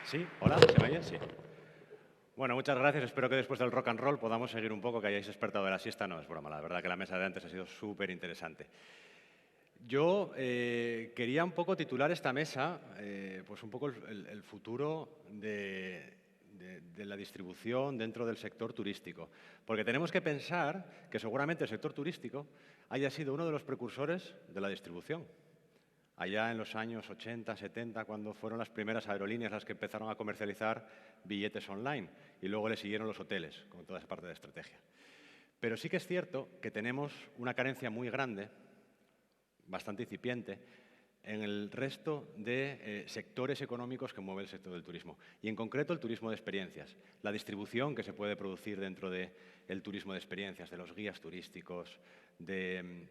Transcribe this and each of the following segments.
Sí, hola, ¿se me oye? Sí. Bueno, muchas gracias. Espero que después del rock and roll podamos seguir un poco, que hayáis despertado de la siesta. No es broma, la verdad que la mesa de antes ha sido súper interesante. Yo quería un poco titular esta mesa, pues un poco el futuro de la distribución dentro del sector turístico. Porque tenemos que pensar que seguramente el sector turístico haya sido uno de los precursores de la distribución. Allá en los años 80, 70, cuando fueron las primeras aerolíneas las que empezaron a comercializar billetes online y luego le siguieron los hoteles, con toda esa parte de estrategia. Pero sí que es cierto que tenemos una carencia muy grande, bastante incipiente, en el resto de sectores económicos que mueve el sector del turismo. Y en concreto el turismo de experiencias, la distribución que se puede producir dentro del turismo de experiencias, de los guías turísticos, de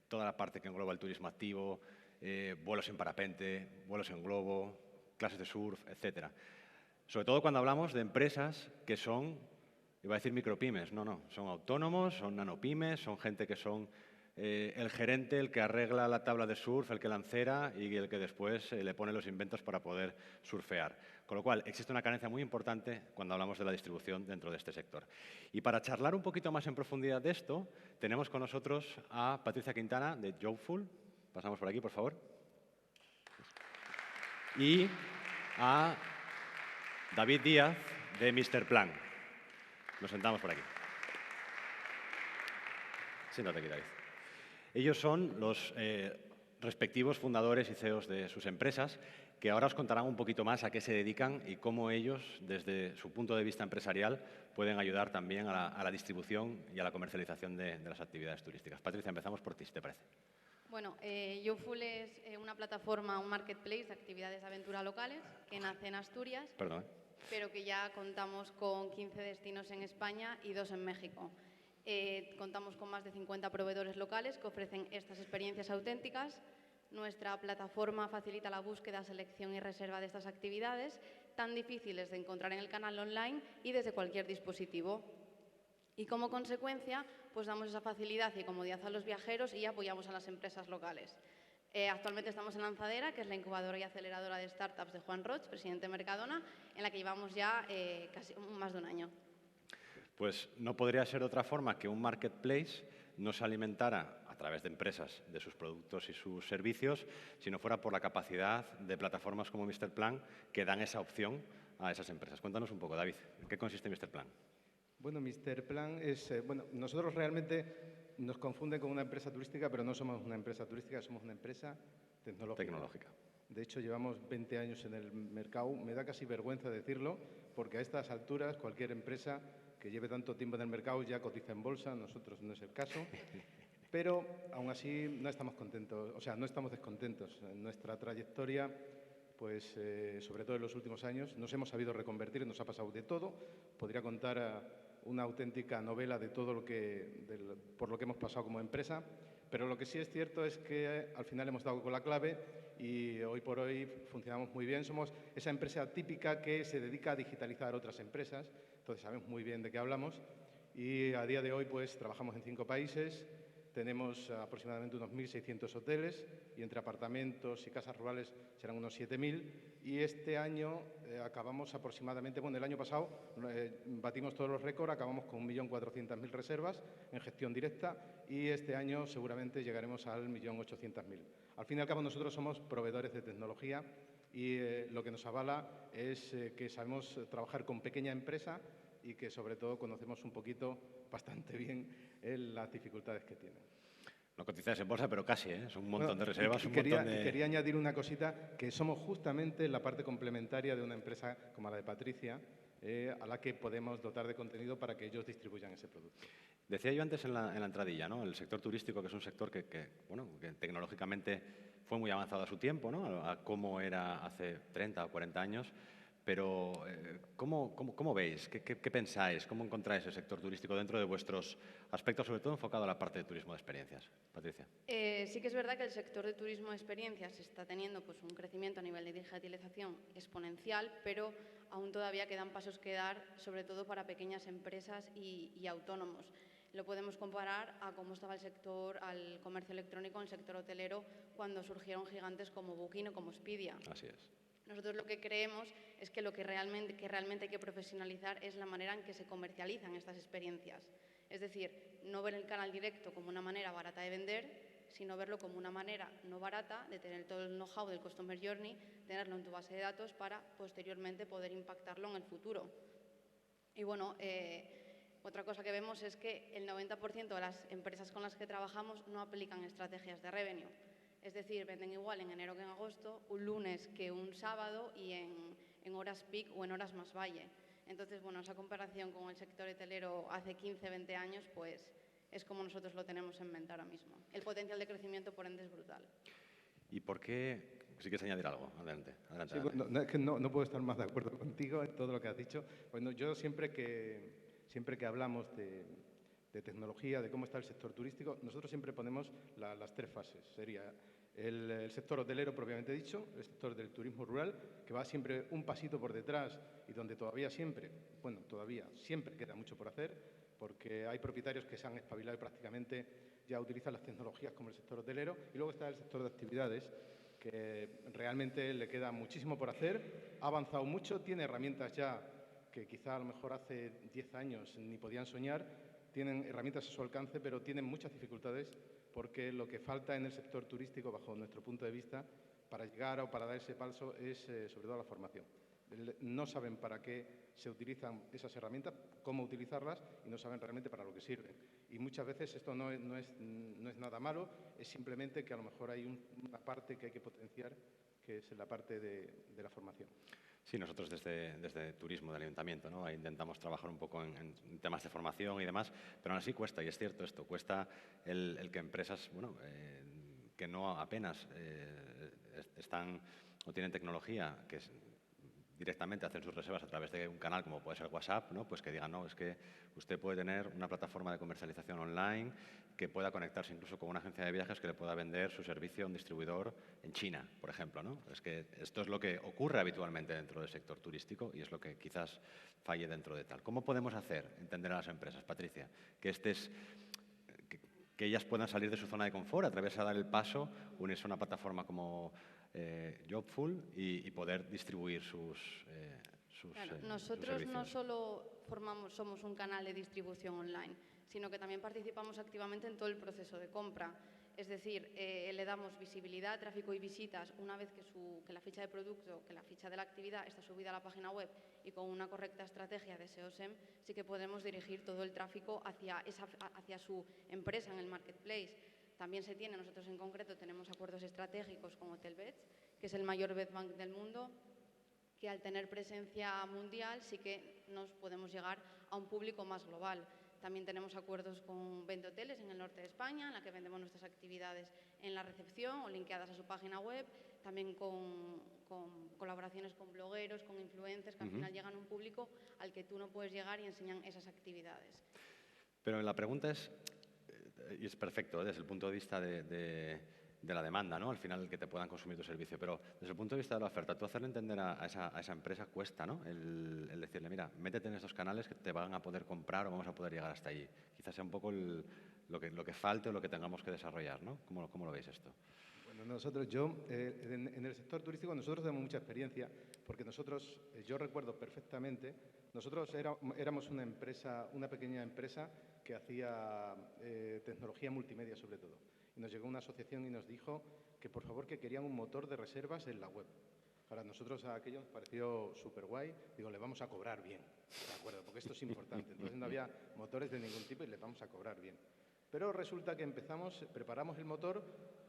toda la parte que engloba el turismo activo, vuelos en parapente, vuelos en globo, clases de surf, etcétera. Sobre todo cuando hablamos de empresas que son, iba a decir micropymes, no, son autónomos, son nanopymes, son gente que son el gerente, el que arregla la tabla de surf, el que lancera y el que después le pone los inventos para poder surfear. Con lo cual, existe una carencia muy importante cuando hablamos de la distribución dentro de este sector. Y para charlar un poquito más en profundidad de esto, tenemos con nosotros a Patricia Quintana de Joful. Pasamos por aquí, por favor. Y a David Díaz de Mr. Plan. Nos sentamos por aquí. Siéntate aquí, David. Ellos son los respectivos fundadores y CEOs de sus empresas, que ahora os contarán un poquito más a qué se dedican y cómo ellos, desde su punto de vista empresarial, pueden ayudar también a la distribución y a la comercialización de las actividades turísticas. Patricia, empezamos por ti, si te parece. Bueno, Joful es una plataforma, un marketplace de actividades de aventura locales que nace en Asturias, Perdón. pero que ya contamos con 15 destinos en España y 2 en México. Contamos con más de 50 proveedores locales que ofrecen estas experiencias auténticas. Nuestra plataforma facilita la búsqueda, selección y reserva de estas actividades, tan difíciles de encontrar en el canal online y desde cualquier dispositivo. Y como consecuencia, pues damos esa facilidad y comodidad a los viajeros y apoyamos a las empresas locales. Actualmente estamos en Lanzadera, que es la incubadora y aceleradora de startups de Juan Roig, presidente de Mercadona, en la que llevamos ya casi más de un año. Pues no podría ser de otra forma que un marketplace no se alimentara a través de empresas de sus productos y sus servicios, si no fuera por la capacidad de plataformas como Mr. Plan que dan esa opción a esas empresas. Cuéntanos un poco, David, ¿en qué consiste Mr. Plan? Bueno, Mr. Plan es, nosotros realmente nos confunden con una empresa turística, pero no somos una empresa turística, somos una empresa tecnológica. De hecho, llevamos 20 años en el mercado. Me da casi vergüenza decirlo, porque a estas alturas cualquier empresa que lleve tanto tiempo en el mercado ya cotiza en bolsa, nosotros no es el caso. Pero aún así no estamos contentos, o sea, no estamos descontentos. En nuestra trayectoria, pues sobre todo en los últimos años, nos hemos sabido reconvertir, nos ha pasado de todo. Podría contar una auténtica novela de todo por lo que hemos pasado como empresa, pero lo que sí es cierto es que al final hemos dado con la clave y hoy por hoy funcionamos muy bien. Somos esa empresa típica que se dedica a digitalizar otras empresas, entonces sabemos muy bien de qué hablamos y a día de hoy pues trabajamos en 5 países. Tenemos aproximadamente unos 1.600 hoteles y entre apartamentos y casas rurales serán unos 7.000. Y este año acabamos aproximadamente, bueno, el año pasado batimos todos los récords, acabamos con 1.400.000 reservas en gestión directa y este año seguramente llegaremos al 1.800.000. Al fin y al cabo nosotros somos proveedores de tecnología y lo que nos avala es que sabemos trabajar con pequeña empresa y que sobre todo conocemos un poquito, bastante bien, las dificultades que tienen. No cotizáis en bolsa, pero casi, ¿eh? Son un montón de Bueno, reservas, quería añadir una cosita, que somos justamente la parte complementaria de una empresa como la de Patricia, a la que podemos dotar de contenido para que ellos distribuyan ese producto. Decía yo antes en la entradilla, ¿no? El sector turístico, que es un sector que tecnológicamente fue muy avanzado a su tiempo, ¿no? A cómo era hace 30 o 40 años. Pero, ¿cómo veis? ¿Qué pensáis? ¿Cómo encontráis el sector turístico dentro de vuestros aspectos, sobre todo enfocado a la parte de turismo de experiencias? Patricia. Sí que es verdad que el sector de turismo de experiencias está teniendo pues, un crecimiento a nivel de digitalización exponencial, pero aún todavía quedan pasos que dar, sobre todo para pequeñas empresas y autónomos. Lo podemos comparar a cómo estaba el sector, al comercio electrónico, el sector hotelero, cuando surgieron gigantes como Booking o como Expedia. Así es. Nosotros lo que creemos es que lo que realmente hay que profesionalizar es la manera en que se comercializan estas experiencias. Es decir, no ver el canal directo como una manera barata de vender, sino verlo como una manera no barata de tener todo el know-how del Customer Journey, tenerlo en tu base de datos para posteriormente poder impactarlo en el futuro. Y bueno, otra cosa que vemos es que el 90% de las empresas con las que trabajamos no aplican estrategias de revenue. Es decir, venden igual en enero que en agosto, un lunes que un sábado y en horas peak o en horas más valle. Entonces, bueno, esa comparación con el sector hotelero hace 15, 20 años, pues es como nosotros lo tenemos en mente ahora mismo. El potencial de crecimiento, por ende, es brutal. ¿Y por qué? Si quieres añadir algo, adelante. Sí, bueno, es que no puedo estar más de acuerdo contigo en todo lo que has dicho. Bueno, yo siempre que hablamos de tecnología, de cómo está el sector turístico, nosotros siempre ponemos las tres fases. Sería el sector hotelero, propiamente dicho, el sector del turismo rural, que va siempre un pasito por detrás y donde todavía siempre queda mucho por hacer, porque hay propietarios que se han espabilado y prácticamente ya utilizan las tecnologías como el sector hotelero. Y luego está el sector de actividades, que realmente le queda muchísimo por hacer, ha avanzado mucho, tiene herramientas ya que quizá a lo mejor hace 10 años ni podían soñar, tienen herramientas a su alcance, pero tienen muchas dificultades porque lo que falta en el sector turístico, bajo nuestro punto de vista, para llegar o para dar ese paso es sobre todo la formación. No saben para qué se utilizan esas herramientas, cómo utilizarlas y no saben realmente para lo que sirven. Y muchas veces esto no es nada malo, es simplemente que a lo mejor hay una parte que hay que potenciar, que es la parte de la formación. Sí, nosotros desde Turismo del Ayuntamiento, ¿no? Ahí intentamos trabajar un poco en temas de formación y demás, pero aún así cuesta, y es cierto esto, cuesta el que empresas que no apenas están o tienen tecnología, que directamente hacen sus reservas a través de un canal como puede ser WhatsApp, ¿no? Pues que digan, no, es que usted puede tener una plataforma de comercialización online que pueda conectarse incluso con una agencia de viajes que le pueda vender su servicio a un distribuidor en China, por ejemplo, ¿no? Es que esto es lo que ocurre habitualmente dentro del sector turístico y es lo que quizás falle dentro de tal. ¿Cómo podemos hacer entender a las empresas, Patricia, que ellas puedan salir de su zona de confort, atreverse a dar el paso, unirse a una plataforma como Jobful y poder distribuir sus nosotros no servicios? solo somos un canal de distribución online, sino que también participamos activamente en todo el proceso de compra. Es decir, le damos visibilidad, tráfico y visitas una vez que la ficha de producto, que la ficha de la actividad está subida a la página web y con una correcta estrategia de SEO-SEM, sí que podemos dirigir todo el tráfico hacia su empresa en el marketplace. También nosotros en concreto tenemos acuerdos estratégicos con Hotelbeds, que es el mayor bedbank del mundo, que al tener presencia mundial sí que nos podemos llegar a un público más global. También tenemos acuerdos con 20 hoteles en el norte de España, en la que vendemos nuestras actividades en la recepción o linkeadas a su página web, también con colaboraciones con blogueros, con influencers, que al final llegan a un público al que tú no puedes llegar y enseñan esas actividades. Pero la pregunta es, y es perfecto, desde el punto de vista de la demanda, ¿no? Al final que te puedan consumir tu servicio, pero desde el punto de vista de la oferta, tú hacerle entender a esa empresa cuesta, ¿no? El decirle, mira, métete en estos canales que te van a poder comprar o vamos a poder llegar hasta allí. Quizás sea un poco lo que falte o lo que tengamos que desarrollar, ¿no? ¿Cómo lo veis esto? Bueno, en el sector turístico nosotros tenemos mucha experiencia porque yo recuerdo perfectamente, nosotros éramos una pequeña empresa que hacía tecnología multimedia sobre todo. Y nos llegó una asociación y nos dijo que por favor que querían un motor de reservas en la web. Para nosotros a aquello nos pareció súper guay. Digo, le vamos a cobrar bien, ¿de acuerdo? Porque esto es importante. Entonces no había motores de ningún tipo y le vamos a cobrar bien. Pero resulta que preparamos el motor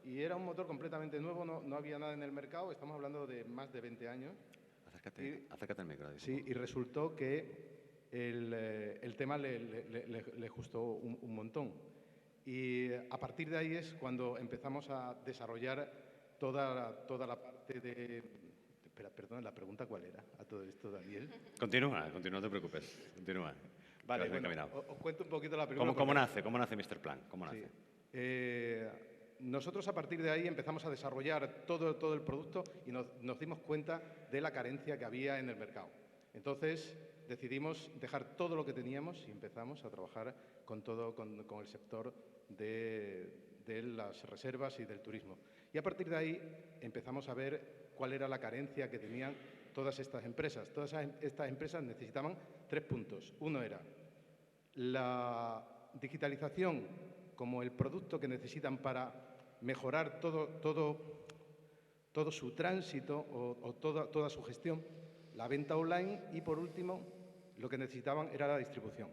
y era un motor completamente nuevo, no había nada en el mercado, estamos hablando de más de 20 años. Acércate al micro. Sí, y resultó que el tema le gustó un montón. Y a partir de ahí es cuando empezamos a desarrollar toda la parte de... Perdón, ¿la pregunta cuál era a todo esto, Daniel? Continúa, no te preocupes. Continúa. Vale, bueno, os cuento un poquito la película. ¿Cómo nace Mr. Plan? ¿Cómo nace? Sí. Nosotros a partir de ahí empezamos a desarrollar todo el producto y nos dimos cuenta de la carencia que había en el mercado. Entonces decidimos dejar todo lo que teníamos y empezamos a trabajar con el sector de las reservas y del turismo. Y a partir de ahí empezamos a ver cuál era la carencia que tenían todas estas empresas. Todas estas empresas necesitaban 3 puntos. Uno era la digitalización como el producto que necesitan para mejorar todo su tránsito o toda su gestión, la venta online y, por último, lo que necesitaban era la distribución.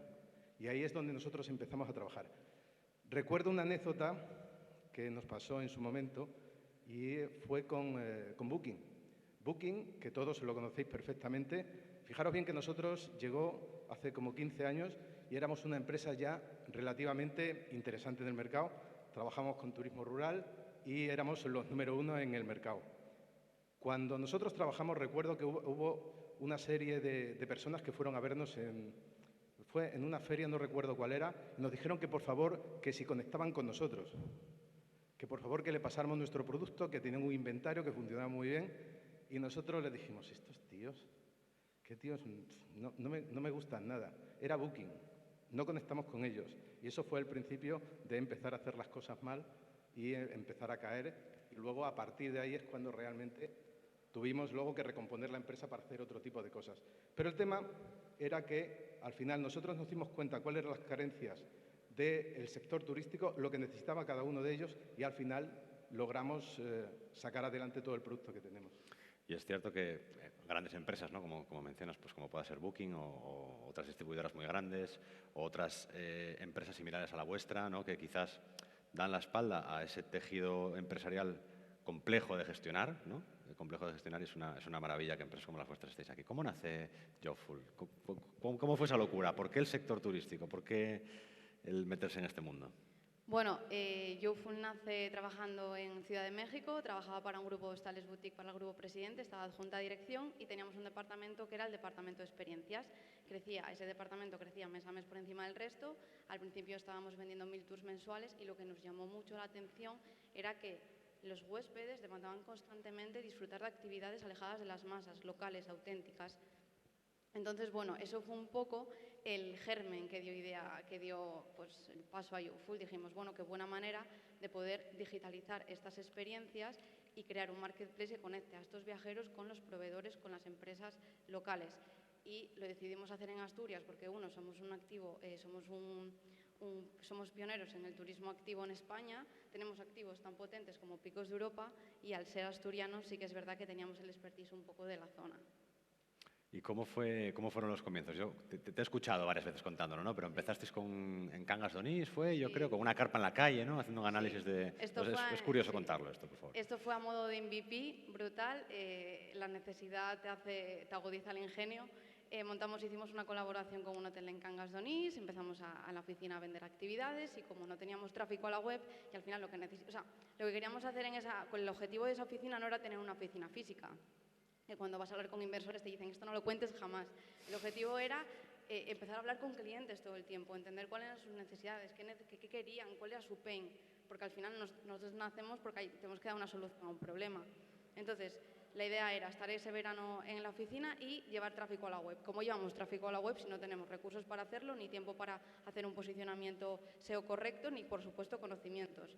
Y ahí es donde nosotros empezamos a trabajar. Recuerdo una anécdota que nos pasó en su momento y fue con Booking. Booking, que todos lo conocéis perfectamente, fijaros bien que nosotros llegó hace como 15 años y éramos una empresa ya relativamente interesante en el mercado. Trabajamos con turismo rural y éramos los número 1 en el mercado. Cuando nosotros trabajamos, recuerdo que hubo una serie de personas que fueron a vernos fue en una feria, no recuerdo cuál era, y nos dijeron que por favor, que si conectaban con nosotros, que por favor que le pasáramos nuestro producto, que tenían un inventario que funcionaba muy bien, y nosotros les dijimos, estos tíos, ¿qué tíos? No me gustan nada. Era Booking, no conectamos con ellos. Y eso fue el principio de empezar a hacer las cosas mal y empezar a caer. Y luego, a partir de ahí, es cuando realmente tuvimos luego que recomponer la empresa para hacer otro tipo de cosas. Pero el tema era que, al final, nosotros nos dimos cuenta cuáles eran las carencias del sector turístico, lo que necesitaba cada uno de ellos, y al final logramos sacar adelante todo el producto que tenemos. Y es cierto que grandes empresas, ¿no? como mencionas, pues como pueda ser Booking o otras distribuidoras muy grandes, o otras empresas similares a la vuestra, ¿no? que quizás dan la espalda a ese tejido empresarial complejo de gestionar, ¿no? El complejo de gestionar es una maravilla que empresas como las vuestras estéis aquí. ¿Cómo nace Jobful? ¿Cómo fue esa locura? ¿Por qué el sector turístico? ¿Por qué el meterse en este mundo? Bueno, Jobful nace trabajando en Ciudad de México, trabajaba para un grupo de hostales boutique para el grupo Presidente, estaba adjunta a dirección y teníamos un departamento que era el departamento de experiencias. Ese departamento crecía mes a mes por encima del resto. Al principio estábamos vendiendo 1000 tours mensuales y lo que nos llamó mucho la atención era que los huéspedes demandaban constantemente disfrutar de actividades alejadas de las masas, locales, auténticas. Entonces, bueno, eso fue un poco el germen que dio pues, el paso a Jobful. Dijimos, bueno, qué buena manera de poder digitalizar estas experiencias y crear un marketplace que conecte a estos viajeros con los proveedores, con las empresas locales. Y lo decidimos hacer en Asturias porque, uno, somos un activo, somos pioneros en el turismo activo en España, tenemos activos tan potentes como Picos de Europa y al ser asturianos sí que es verdad que teníamos el expertise un poco de la zona. ¿Y cómo fueron los comienzos? Yo te he escuchado varias veces contándolo, ¿no? Pero empezasteis en Cangas de Onís, yo creo, con una carpa en la calle, ¿no? Haciendo un análisis de... Es curioso contarlo esto, por favor. Esto fue a modo de MVP, brutal. La necesidad te agudiza el ingenio. Hicimos una colaboración con un hotel en Cangas de Onís, empezamos a la oficina a vender actividades y como no teníamos tráfico a la web, y al final lo que queríamos hacer con el objetivo de esa oficina no era tener una oficina física. Que cuando vas a hablar con inversores te dicen esto no lo cuentes jamás. El objetivo era empezar a hablar con clientes todo el tiempo, entender cuáles eran sus necesidades, qué querían, cuál era su pain, porque al final nosotros nacemos porque tenemos que dar una solución a un problema. Entonces, la idea era estar ese verano en la oficina y llevar tráfico a la web. ¿Cómo llevamos tráfico a la web si no tenemos recursos para hacerlo, ni tiempo para hacer un posicionamiento SEO correcto, ni, por supuesto, conocimientos?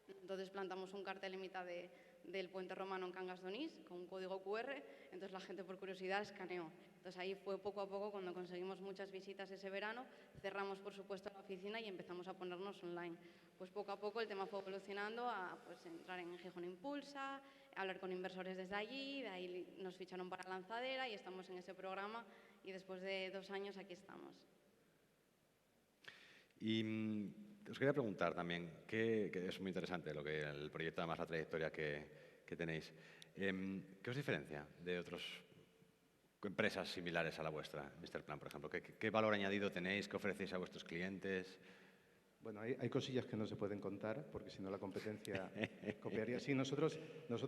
Entonces plantamos un cartel en mitad del puente romano en Cangas de Onís con un código QR, entonces la gente por curiosidad escaneó. Entonces ahí fue poco a poco cuando conseguimos muchas visitas ese verano, cerramos por supuesto la oficina y empezamos a ponernos online. Pues poco a poco el tema fue evolucionando a pues, entrar en Gijón Impulsa, hablar con inversores desde allí, de ahí nos ficharon para Lanzadera y estamos en ese programa y después de 2 años aquí estamos. Y os quería preguntar también, que es muy interesante el proyecto, además la trayectoria que tenéis. ¿Qué os diferencia de otras empresas similares a la vuestra, Mr. Plan, por ejemplo? ¿Qué valor añadido tenéis? ¿Qué ofrecéis a vuestros clientes? Bueno, hay cosillas que no se pueden contar, porque si no la competencia copiaría. Sí, nosotros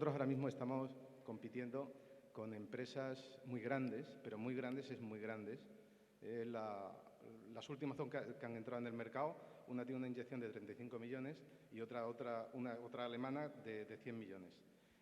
ahora mismo estamos compitiendo con empresas muy grandes, pero muy grandes es muy grandes. Las últimas que han entrado en el mercado, una tiene una inyección de 35 millones y otra alemana de 100 millones.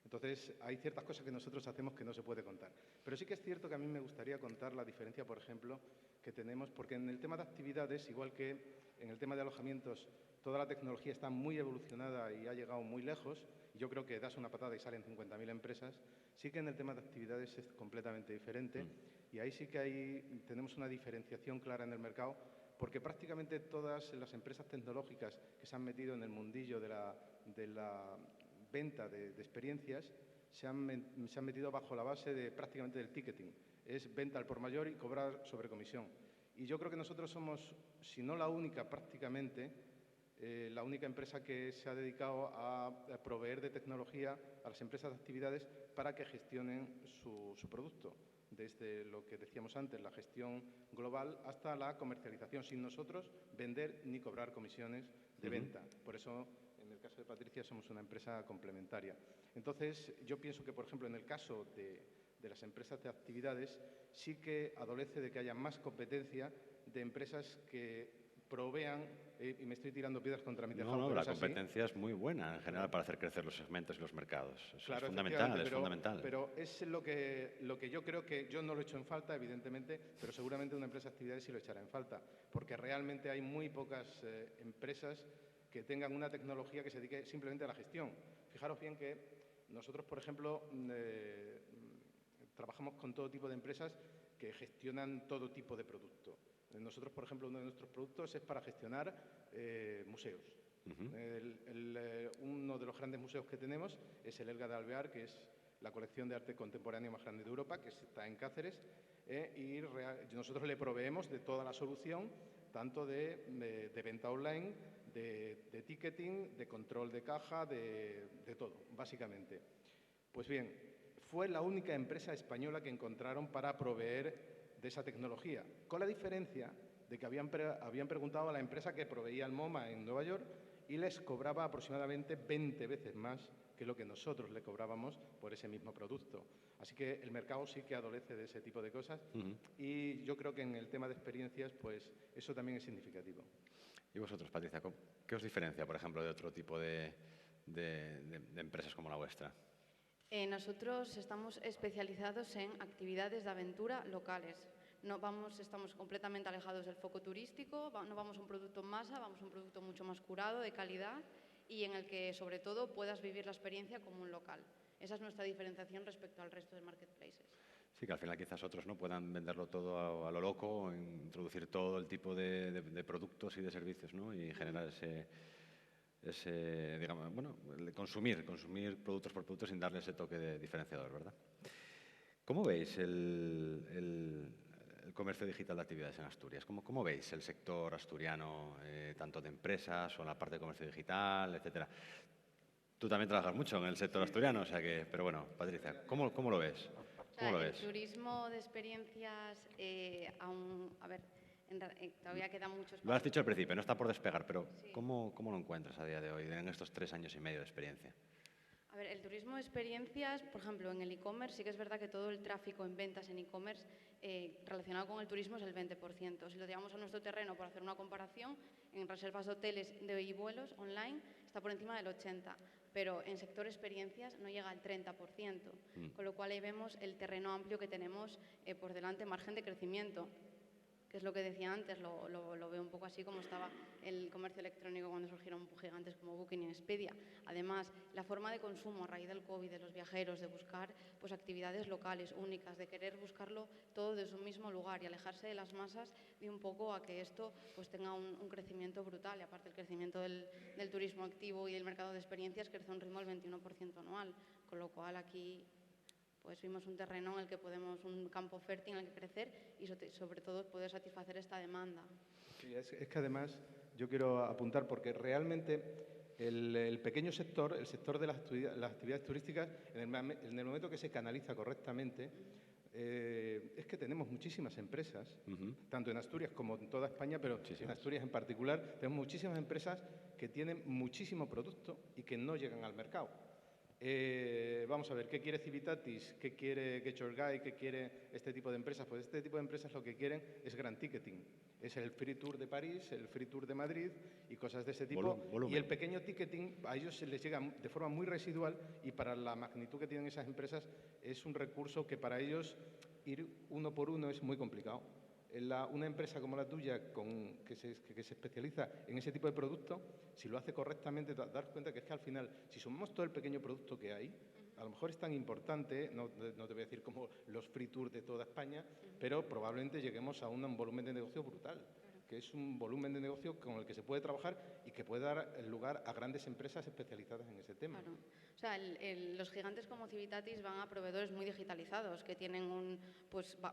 Entonces, hay ciertas cosas que nosotros hacemos que no se puede contar. Pero sí que es cierto que a mí me gustaría contar la diferencia, por ejemplo, que tenemos, porque en el tema de actividades, igual que en el tema de alojamientos, toda la tecnología está muy evolucionada y ha llegado muy lejos. yo creo que das una patada y salen 50.000 empresas. Sí que en el tema de actividades es completamente diferente y ahí sí que tenemos una diferenciación clara en el mercado, porque prácticamente todas las empresas tecnológicas que se han metido en el mundillo de la venta de experiencias se han metido bajo la base de prácticamente del ticketing. Es venta al por mayor y cobrar sobre comisión. Y yo creo que nosotros somos, si no la única prácticamente, la única empresa que se ha dedicado a proveer de tecnología a las empresas de actividades para que gestionen su producto. Desde lo que decíamos antes, la gestión global, hasta la comercialización, sin nosotros vender ni cobrar comisiones de venta. Por eso, en el caso de Patricia, somos una empresa complementaria. Entonces, yo pienso que, por ejemplo, en el caso de las empresas de actividades, sí que adolece de que haya más competencia de empresas que provean, y me estoy tirando piedras contra mi tejado. No, pero la es así. competencia es muy buena en general para hacer crecer los segmentos y los mercados. Eso Claro, es fundamental, es pero, fundamental. Pero es lo que yo creo que yo no lo echo en falta, evidentemente, pero seguramente una empresa de actividades sí lo echará en falta, porque realmente hay muy pocas empresas que tengan una tecnología que se dedique simplemente a la gestión. Fijaros bien que nosotros, por ejemplo, trabajamos con todo tipo de empresas que gestionan todo tipo de producto. Nosotros, por ejemplo, uno de nuestros productos es para gestionar museos. Uno de los grandes museos que tenemos es el Elga de Alvear, que es la colección de arte contemporáneo más grande de Europa, que está en Cáceres, y nosotros le proveemos de toda la solución, tanto de venta online, de ticketing, de control de caja, de todo, básicamente. Pues bien, fue la única empresa española que encontraron para proveer de esa tecnología, con la diferencia de que habían preguntado a la empresa que proveía el MoMA en Nueva York y les cobraba aproximadamente 20 veces más que lo que nosotros le cobrábamos por ese mismo producto. Así que el mercado sí que adolece de ese tipo de cosas y yo creo que en el tema de experiencias, pues eso también es significativo. ¿Y vosotros, Patricia, qué os diferencia, por ejemplo, de otro tipo de empresas como la vuestra? Nosotros estamos especializados en actividades de aventura locales. Estamos completamente alejados del foco turístico, no vamos a un producto en masa, vamos a un producto mucho más curado, de calidad y en el que, sobre todo, puedas vivir la experiencia como un local. Esa es nuestra diferenciación respecto al resto de marketplaces. Sí, que al final quizás otros no puedan venderlo todo a lo loco, introducir todo el tipo de productos y de servicios, ¿no? Y generar digamos, bueno, consumir productos por productos sin darle ese toque de diferenciador, ¿verdad? ¿Cómo veis el comercio digital de actividades en Asturias? ¿Cómo veis el sector asturiano, tanto de empresas o en la parte de comercio digital, etcétera? Tú también trabajas mucho en el sector asturiano, o sea que, pero bueno, Patricia, ¿cómo lo ves? El turismo de experiencias, a ver, todavía queda mucho espacio. Lo has dicho al principio, no está por despegar, pero Sí. ¿cómo lo encuentras a día de hoy, en estos 3 años y medio de experiencia? A ver, el turismo de experiencias, por ejemplo, en el e-commerce, sí que es verdad que todo el tráfico en ventas en e-commerce relacionado con el turismo es el 20%. Si lo llevamos a nuestro terreno, por hacer una comparación, en reservas de hoteles y vuelos online está por encima del 80%, pero en sector experiencias no llega al 30%, con lo cual ahí vemos el terreno amplio que tenemos por delante, margen de crecimiento. Que es lo que decía antes, lo veo un poco así como estaba el comercio electrónico cuando surgieron gigantes como Booking y Expedia. Además, la forma de consumo a raíz del COVID, de los viajeros, de buscar pues, actividades locales, únicas, de querer buscarlo todo desde un mismo lugar y alejarse de las masas, y un poco a que esto pues, tenga un crecimiento brutal. Y aparte el crecimiento del turismo activo y del mercado de experiencias crece a un ritmo del 21% anual, con lo cual aquí pues vimos un terreno en el que podemos, un campo fértil en el que crecer y sobre todo poder satisfacer esta demanda. Sí, es que además yo quiero apuntar porque realmente el pequeño sector, el sector de las actividades turísticas, en el momento que se canaliza correctamente, es que tenemos muchísimas empresas, tanto en Asturias como en toda España, pero en Asturias en particular, tenemos muchísimas empresas que tienen muchísimo producto y que no llegan al mercado. Vamos a ver, ¿qué quiere Civitatis? ¿Qué quiere Get Your Guide? ¿Qué quiere este tipo de empresas? Pues este tipo de empresas lo que quieren es Grand Ticketing. Es el Free Tour de París, el Free Tour de Madrid y cosas de ese tipo. Volumen. Y el pequeño ticketing a ellos se les llega de forma muy residual y para la magnitud que tienen esas empresas es un recurso que para ellos ir uno por uno es muy complicado. una empresa como la tuya que se especializa en ese tipo de producto, si lo hace correctamente, dar cuenta que es que al final, si sumamos todo el pequeño producto que hay, a lo mejor es tan importante, no te voy a decir como los free tours de toda España, pero probablemente lleguemos a un volumen de negocio brutal, que es un volumen de negocio con el que se puede trabajar y que puede dar lugar a grandes empresas especializadas en ese tema. Claro. O sea, los gigantes como Civitatis van a proveedores muy digitalizados, que tienen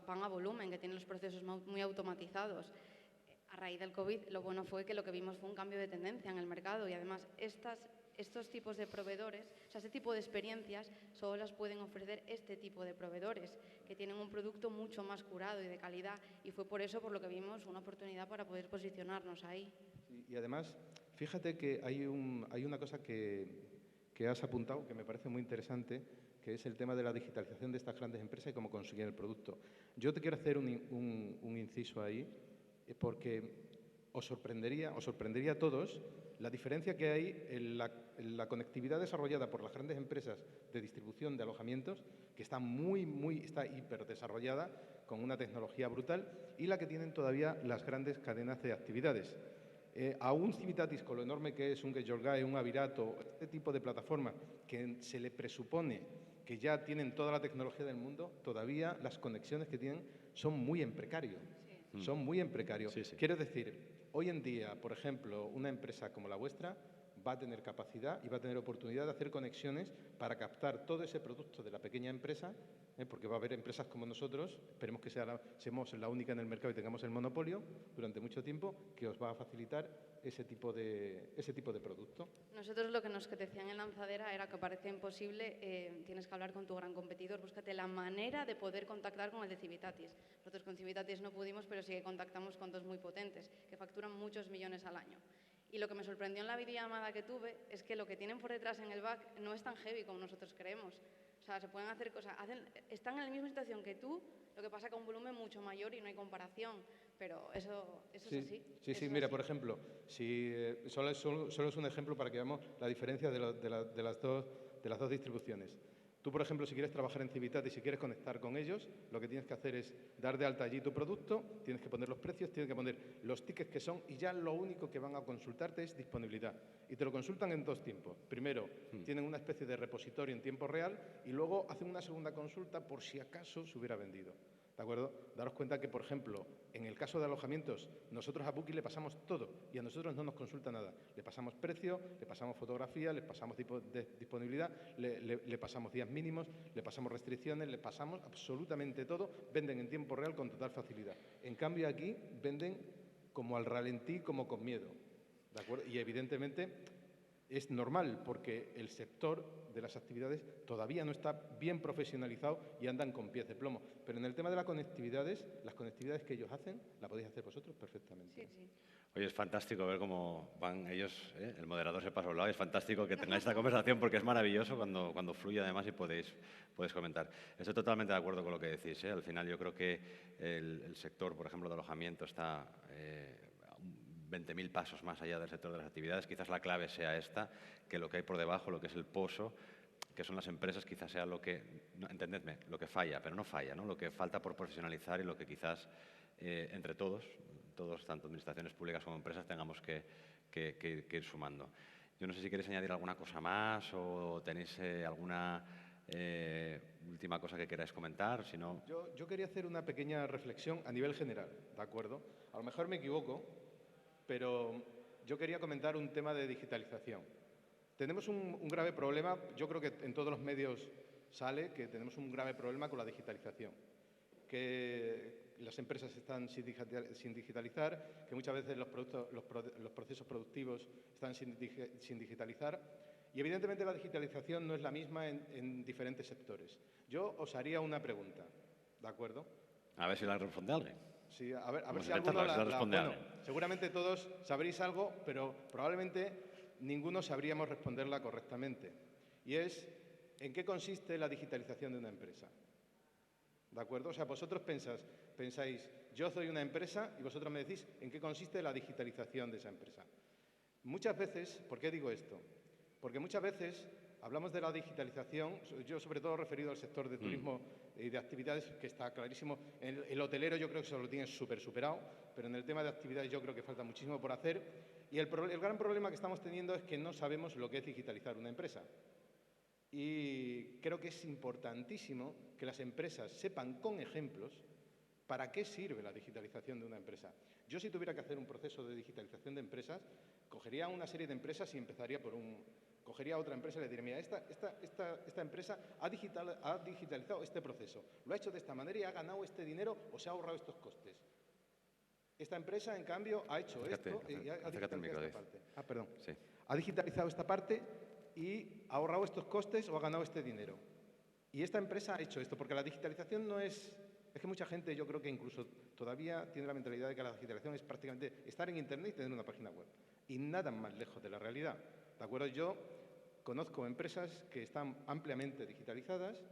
van a volumen, que tienen los procesos muy automatizados. A raíz del COVID, lo bueno fue que lo que vimos fue un cambio de tendencia en el mercado y además estos tipos de proveedores, o sea, este tipo de experiencias solo las pueden ofrecer este tipo de proveedores que tienen un producto mucho más curado y de calidad y fue por eso por lo que vimos una oportunidad para poder posicionarnos ahí. Y además, fíjate que hay una cosa que has apuntado que me parece muy interesante, que es el tema de la digitalización de estas grandes empresas y cómo consiguen el producto. Yo te quiero hacer un inciso ahí, porque os sorprendería a todos la diferencia que hay en la conectividad desarrollada por las grandes empresas de distribución de alojamientos, que está está hiper desarrollada, con una tecnología brutal, y la que tienen todavía las grandes cadenas de actividades. A un Civitatis, con lo enorme que es un GetYourGuide, un Avirato, este tipo de plataforma que se le presupone que ya tienen toda la tecnología del mundo, todavía las conexiones que tienen son muy en precario. Sí. Son muy en precario. Sí, sí. Quiero decir, hoy en día, por ejemplo, una empresa como la vuestra va a tener capacidad y va a tener oportunidad de hacer conexiones para captar todo ese producto de la pequeña empresa, porque va a haber empresas como nosotros, esperemos que seamos la única en el mercado y tengamos el monopolio durante mucho tiempo, que os va a facilitar ese tipo de producto. Nosotros lo que nos decían en Lanzadera era que parecía imposible, tienes que hablar con tu gran competidor, búscate la manera de poder contactar con el de Civitatis. Nosotros con Civitatis no pudimos, pero sí que contactamos con dos muy potentes, que facturan muchos millones al año. Y lo que me sorprendió en la videollamada que tuve es que lo que tienen por detrás en el back no es tan heavy como nosotros creemos. O sea, se pueden hacer cosas, están en la misma situación que tú, lo que pasa que a un volumen mucho mayor y no hay comparación, pero eso sí, es así. Sí, mira, por ejemplo, solo es un ejemplo para que veamos la diferencia de las dos distribuciones. Tú, por ejemplo, si quieres trabajar en Civitatis y si quieres conectar con ellos, lo que tienes que hacer es dar de alta allí tu producto, tienes que poner los precios, tienes que poner los tickets que son y ya lo único que van a consultarte es disponibilidad. Y te lo consultan en dos tiempos. Primero, tienen una especie de repositorio en tiempo real y luego hacen una segunda consulta por si acaso se hubiera vendido. ¿De acuerdo? Daros cuenta que, por ejemplo, en el caso de alojamientos, nosotros a Booking le pasamos todo y a nosotros no nos consulta nada. Le pasamos precio, le pasamos fotografía, le pasamos disponibilidad, le pasamos días mínimos, le pasamos restricciones, le pasamos absolutamente todo. Venden en tiempo real con total facilidad. En cambio, aquí venden como al ralentí, como con miedo. ¿De acuerdo? Y evidentemente es normal porque el sector de las actividades todavía no está bien profesionalizado y andan con pies de plomo. Pero en el tema de las conectividades que ellos hacen, la podéis hacer vosotros perfectamente. Sí. Oye, es fantástico ver cómo van ellos, el moderador se pasa a un lado, es fantástico que tengáis esta conversación porque es maravilloso cuando fluye además y podéis comentar. Estoy totalmente de acuerdo con lo que decís. Al final yo creo que el sector, por ejemplo, de alojamiento está 20.000 pasos más allá del sector de las actividades. Quizás la clave sea esta, que lo que hay por debajo, lo que es el pozo, que son las empresas, quizás sea lo que, entendedme, lo que falla, pero no falla, ¿no? Lo que falta por profesionalizar y lo que quizás entre todos, tanto administraciones públicas como empresas, tengamos que ir sumando. Yo no sé si queréis añadir alguna cosa más o tenéis alguna última cosa que queráis comentar, si no... Yo quería hacer una pequeña reflexión a nivel general, ¿de acuerdo? A lo mejor me equivoco, pero yo quería comentar un tema de digitalización. Tenemos un grave problema, yo creo que en todos los medios sale que tenemos un grave problema con la digitalización, que las empresas están sin digitalizar, que muchas veces los procesos productivos están sin digitalizar y evidentemente la digitalización no es la misma en diferentes sectores. Yo os haría una pregunta, ¿de acuerdo? A ver si la responde alguien. Sí, a ver si alguno la responde. Bueno, seguramente todos sabréis algo, pero probablemente ninguno sabríamos responderla correctamente. Y es, ¿en qué consiste la digitalización de una empresa? ¿De acuerdo? O sea, vosotros pensáis, yo soy una empresa y vosotros me decís en qué consiste la digitalización de esa empresa. Muchas veces, ¿por qué digo esto? Porque muchas veces hablamos de la digitalización, yo sobre todo referido al sector de turismo de actividades que está clarísimo. El hotelero yo creo que se lo tiene superado, pero en el tema de actividades yo creo que falta muchísimo por hacer. Y el gran problema que estamos teniendo es que no sabemos lo que es digitalizar una empresa. Y creo que es importantísimo que las empresas sepan con ejemplos para qué sirve la digitalización de una empresa. Yo, si tuviera que hacer un proceso de digitalización de empresas, cogería una serie de empresas y empezaría por cogería otra empresa y le diría, mira, esta empresa ha digitalizado este proceso, lo ha hecho de esta manera y ha ganado este dinero o se ha ahorrado estos costes. Esta empresa, en cambio, ha hecho esto y ha digitalizado esta parte. Perdón. Sí. Ha digitalizado esta parte y ha ahorrado estos costes o ha ganado este dinero. Y esta empresa ha hecho esto, porque la digitalización no es... Es que mucha gente, yo creo que incluso todavía tiene la mentalidad de que la digitalización es prácticamente estar en Internet y tener una página web. Y nada más lejos de la realidad. ¿De acuerdo? Yo conozco empresas que están ampliamente digitalizadas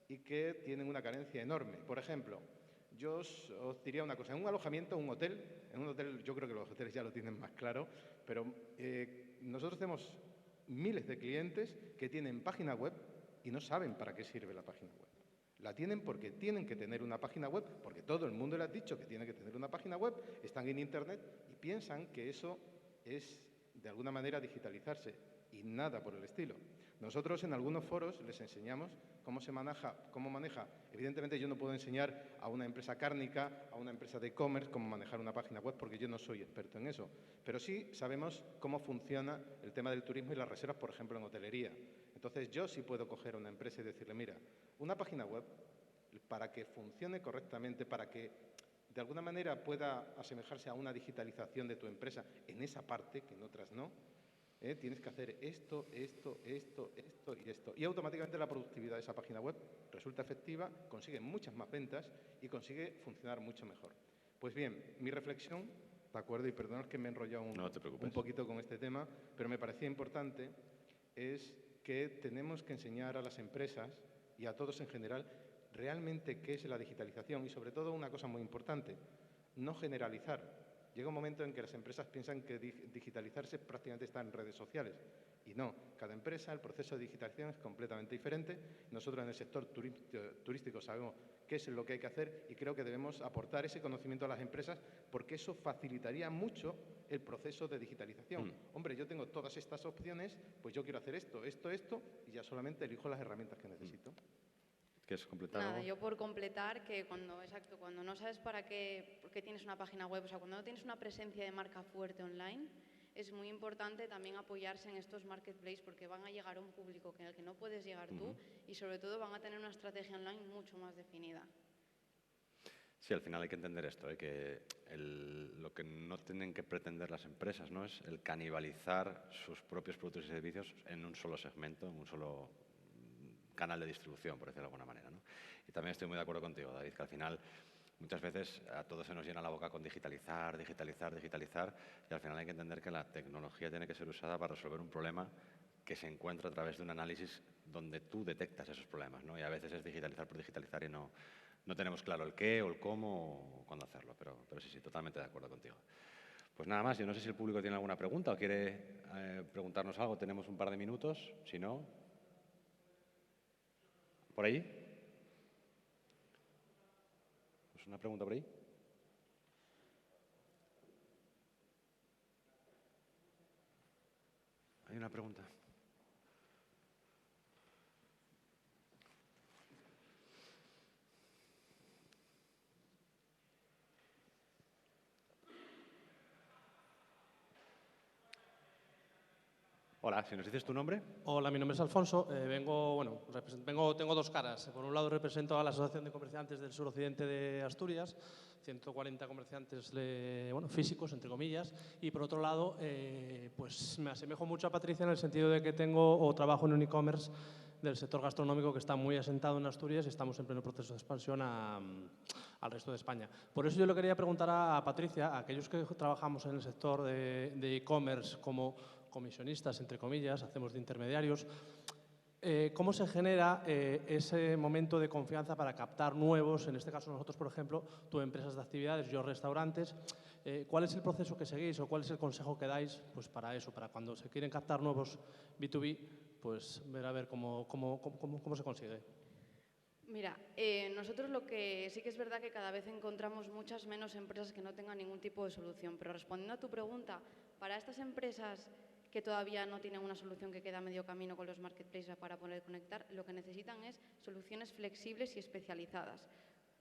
y que tienen una carencia enorme. Por ejemplo, yo os diría una cosa. En un alojamiento, en un hotel, yo creo que los hoteles ya lo tienen más claro, pero nosotros tenemos miles de clientes que tienen página web y no saben para qué sirve la página web. La tienen porque tienen que tener una página web, porque todo el mundo le ha dicho que tiene que tener una página web, están en Internet y piensan que eso es, de alguna manera, digitalizarse y nada por el estilo. Nosotros en algunos foros les enseñamos cómo maneja. Evidentemente yo no puedo enseñar a una empresa cárnica, a una empresa de e-commerce, cómo manejar una página web porque yo no soy experto en eso. Pero sí sabemos cómo funciona el tema del turismo y las reservas, por ejemplo, en hotelería. Entonces yo sí puedo coger a una empresa y decirle, mira, una página web, para que funcione correctamente, para que de alguna manera pueda asemejarse a una digitalización de tu empresa en esa parte, que en otras no, tienes que hacer esto y esto. Y automáticamente la productividad de esa página web resulta efectiva, consigue muchas más ventas y consigue funcionar mucho mejor. Pues bien, mi reflexión, ¿de acuerdo? Y perdonad que me he enrollado un poquito con este tema, pero me parecía importante, es que tenemos que enseñar a las empresas y a todos en general realmente qué es la digitalización y, sobre todo, una cosa muy importante, no generalizar. Llega un momento en que las empresas piensan que digitalizarse prácticamente está en redes sociales. Y no, cada empresa, el proceso de digitalización es completamente diferente. Nosotros en el sector turístico sabemos qué es lo que hay que hacer y creo que debemos aportar ese conocimiento a las empresas porque eso facilitaría mucho el proceso de digitalización. Hombre, yo tengo todas estas opciones, pues yo quiero hacer esto y ya solamente elijo las herramientas que necesito. ¿Quieres completar? Nada, yo por completar que cuando no sabes por qué tienes una página web, o sea, cuando no tienes una presencia de marca fuerte online, es muy importante también apoyarse en estos marketplaces porque van a llegar a un público en el que no puedes llegar tú y sobre todo van a tener una estrategia online mucho más definida. Sí, al final hay que entender esto, que lo que no tienen que pretender las empresas, ¿no?, es el canibalizar sus propios productos y servicios en un solo segmento, en un solo canal de distribución, por decirlo de alguna manera, ¿no? Y también estoy muy de acuerdo contigo, David, que al final muchas veces a todos se nos llena la boca con digitalizar, y al final hay que entender que la tecnología tiene que ser usada para resolver un problema que se encuentra a través de un análisis donde tú detectas esos problemas, ¿no? Y a veces es digitalizar por digitalizar y no tenemos claro el qué o el cómo o cuándo hacerlo, pero sí, totalmente de acuerdo contigo. Pues nada más, yo no sé si el público tiene alguna pregunta o quiere preguntarnos algo, tenemos un par de minutos, si no... ¿Por ahí? ¿Es una pregunta por ahí? Hay una pregunta. Hola, si nos dices tu nombre. Hola, mi nombre es Alfonso. Tengo dos caras. Por un lado represento a la Asociación de Comerciantes del Suroccidente de Asturias, 140 comerciantes físicos, entre comillas, y por otro lado, pues me asemejo mucho a Patricia en el sentido de que trabajo en un e-commerce del sector gastronómico que está muy asentado en Asturias y estamos en pleno proceso de expansión al resto de España. Por eso yo le quería preguntar a Patricia, a aquellos que trabajamos en el sector de e-commerce como comisionistas, entre comillas, hacemos de intermediarios, ¿cómo se genera ese momento de confianza para captar nuevos, en este caso nosotros, por ejemplo, tú empresas de actividades, yo restaurantes? ¿Cuál es el proceso que seguís o cuál es el consejo que dais pues, para eso, para cuando se quieren captar nuevos B2B, pues ver a ver cómo se consigue? Mira, nosotros lo que sí que es verdad que cada vez encontramos muchas menos empresas que no tengan ningún tipo de solución, pero respondiendo a tu pregunta, para estas empresas que todavía no tienen una solución que queda a medio camino con los marketplaces para poder conectar, lo que necesitan es soluciones flexibles y especializadas.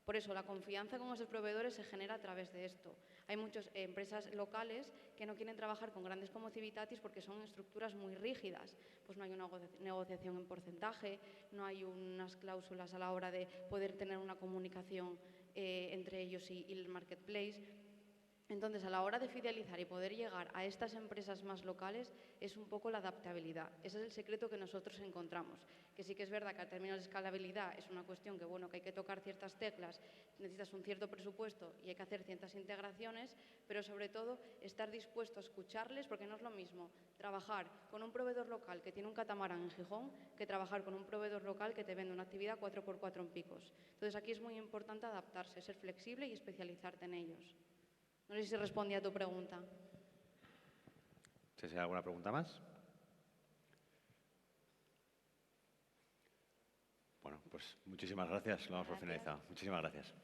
Por eso, la confianza con esos proveedores se genera a través de esto. Hay muchas empresas locales que no quieren trabajar con grandes como Civitatis porque son estructuras muy rígidas. Pues no hay una negociación en porcentaje, no hay unas cláusulas a la hora de poder tener una comunicación entre ellos y el marketplace. Entonces, a la hora de fidelizar y poder llegar a estas empresas más locales es un poco la adaptabilidad. Ese es el secreto que nosotros encontramos. Que sí que es verdad que a términos de escalabilidad es una cuestión que, bueno, que hay que tocar ciertas teclas, necesitas un cierto presupuesto y hay que hacer ciertas integraciones, pero sobre todo estar dispuesto a escucharles, porque no es lo mismo trabajar con un proveedor local que tiene un catamarán en Gijón que trabajar con un proveedor local que te vende una actividad 4x4 en Picos. Entonces, aquí es muy importante adaptarse, ser flexible y especializarte en ellos. No sé si respondí a tu pregunta. ¿Si hay alguna pregunta más? Bueno, pues muchísimas gracias. Lo damos por finalizado. Muchísimas gracias.